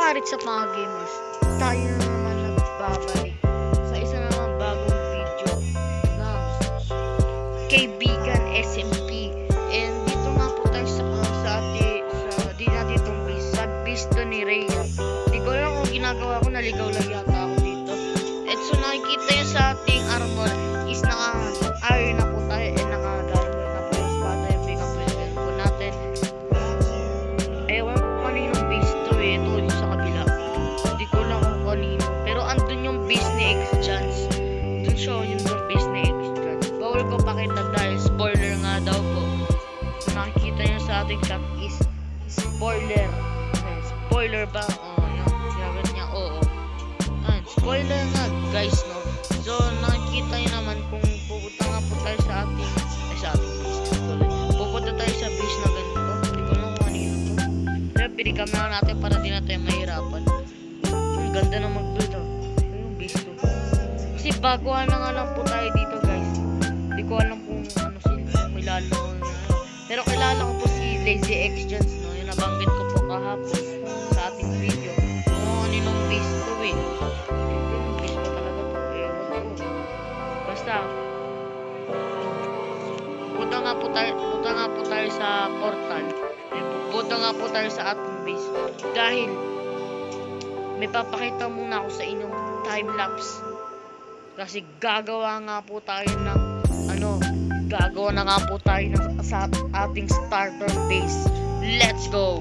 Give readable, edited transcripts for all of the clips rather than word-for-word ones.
Parit sa mga gamers, tayo na naman nagbabalik sa isa na naman bagong video ng kaibigan SMP. And dito nga po tayo sa pisto ni Rhea. Di ko alam kung ginagawa ko, naligaw lang yata ako dito. And so nakikita nyo sa ating armor is naka-iron na po tayo and naka-garment na po yung espada yung bigang president po natin. Ewan ko kaninong base to eh. Ito yung sa kabila. Hindi ko lang kung kanino. Pero andun yung base ni X-Chance. Dun siya yung base ni X-Chance. Bawal ko pakita dahil spoiler nga daw po. So nakikita nyo sa ating chat is spoiler. Okay, spoiler ba? Yung sinabi niya oo. Spoiler nga guys, no? So nakikita nyo naman kung pupunta nga po tayo sa ating base. Pupunta tayo sa base na ganito. Hindi ko lang kung kanino to. Pero pinikam na natin para di na tayo mahirapan. Ang ganda na mag-build, oh. Yung base to. Kasi baguhan na nga lang po tayo dito guys. Hindi ko alam kung ano sila. May lalo. Pero kilala ko po si Lazy X-Chance, no? Yung nabanggit ko po kahapon sa ating video. Kung aninong base to eh. Yung base ko talaga po. Basta punta nga po tayo sa portal. Punta nga po tayo sa ating base. Dahil may papakita muna ako sa inyong time-lapse. Kasi gagawa na nga po tayo sa ating starter base. Let's go!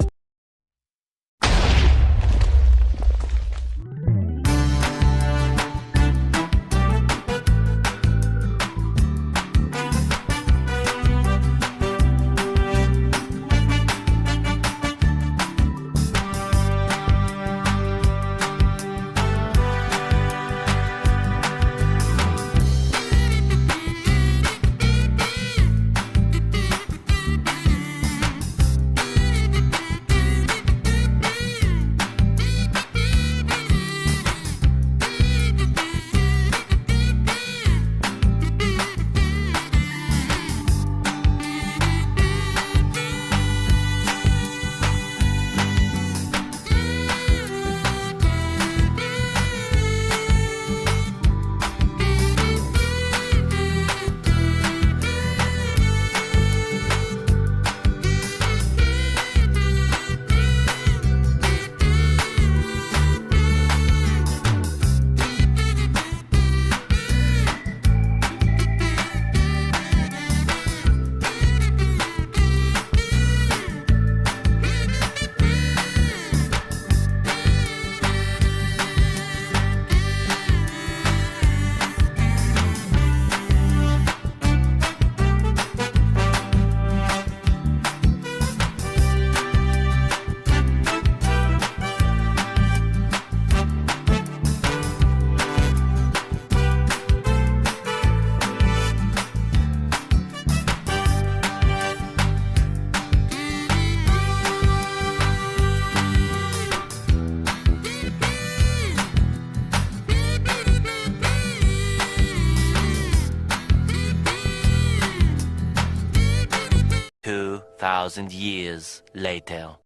Thousand years later.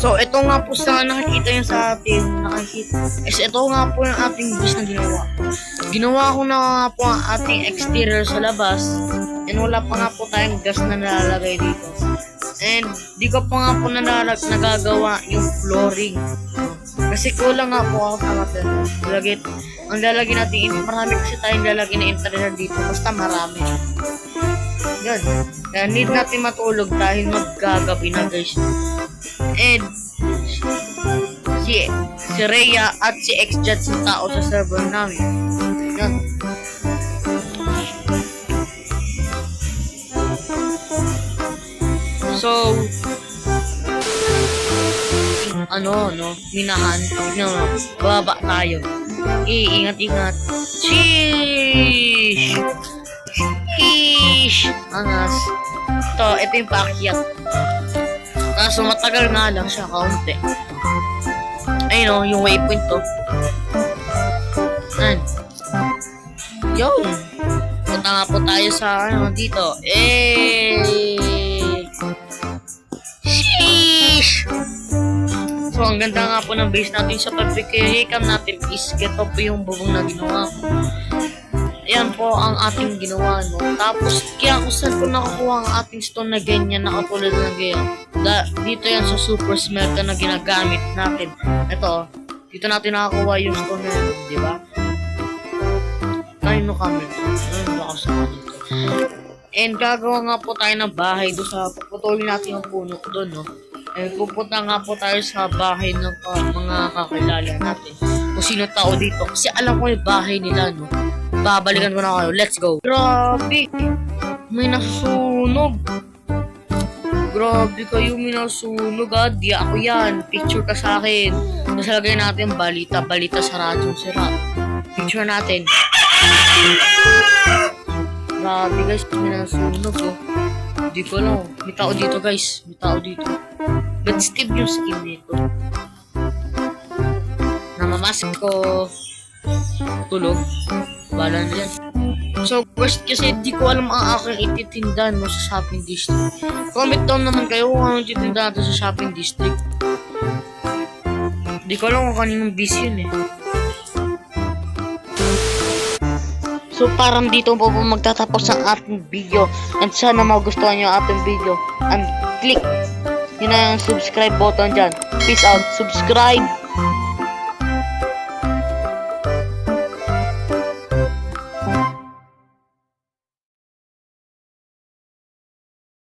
So, ito nga po sa nakikita nyo sa ating ito nga po yung ating base na ginawa. Ginawa ko na nga po ang ating exterior sa labas. And wala pa nga po tayong gas na nalalagay dito. And di ko pa nga po nagagawa yung flooring. Kasi kulang nga po ako sa material. Ang lalagyan natin, marami kasi tayong lalagyan na interior dito. Basta marami. Yan. Kaya need natin matulog dahil maggagabi na guys. And si Rhea at si X-Judge yung tao sa server namin. Yan. So minahan. Baba tayo. Ingat-ingat. Sheesh! Angas. Ito yung paakyat. Kaso matagal nga lang siya kaunti. Ayun yung waypoint to. Yun. Punta nga po tayo sa dito. Sheesh! So, ang ganda nga po ng base natin sa pag-recam natin is ito po yung bubong na ginawa ko. Ayan po ang ating ginawa, no? Tapos, kaya kung saan ko nakakuha ang ating stone na ganyan, nakatulad na ganyan. Dito yan sa super smelter na ginagamit natin. Ito, dito natin nakakuha yung stone na yun, di ba? Kanino kami? Ayun, lakas ako dito. And gagawa nga po tayo ng bahay doon sa puputulin natin yung puno doon, no? And pupunta nga po tayo sa bahay ng mga kakilala natin. Kung sino tao dito. Kasi alam ko yung bahay nila, no? Babalikan ko na kayo. Let's go. Grabe. May nasunog. Grabe kayo, may nasunog, ah. Di ako yan. Picture ka sa akin. Tapos lagay natin balita sa radyong sira. Picture natin. Grabe guys, may nasunog, oh. Di ko lang. May tao dito guys. May tao dito. But Steve yung skin dito. Namamask ko. Tulog. Bala na yan. So guys, kasi di ko alam ang aking ititinda, no, sa shopping district. Comment down naman kayo kung anong ititinda natin sa shopping district. Di ko alam kung kaninong busy yun, eh. So parang dito po magtatapos ang ating video. And sana magustuhan nyo ang ating video. And click yun na yung subscribe button dyan. Peace out. Subscribe.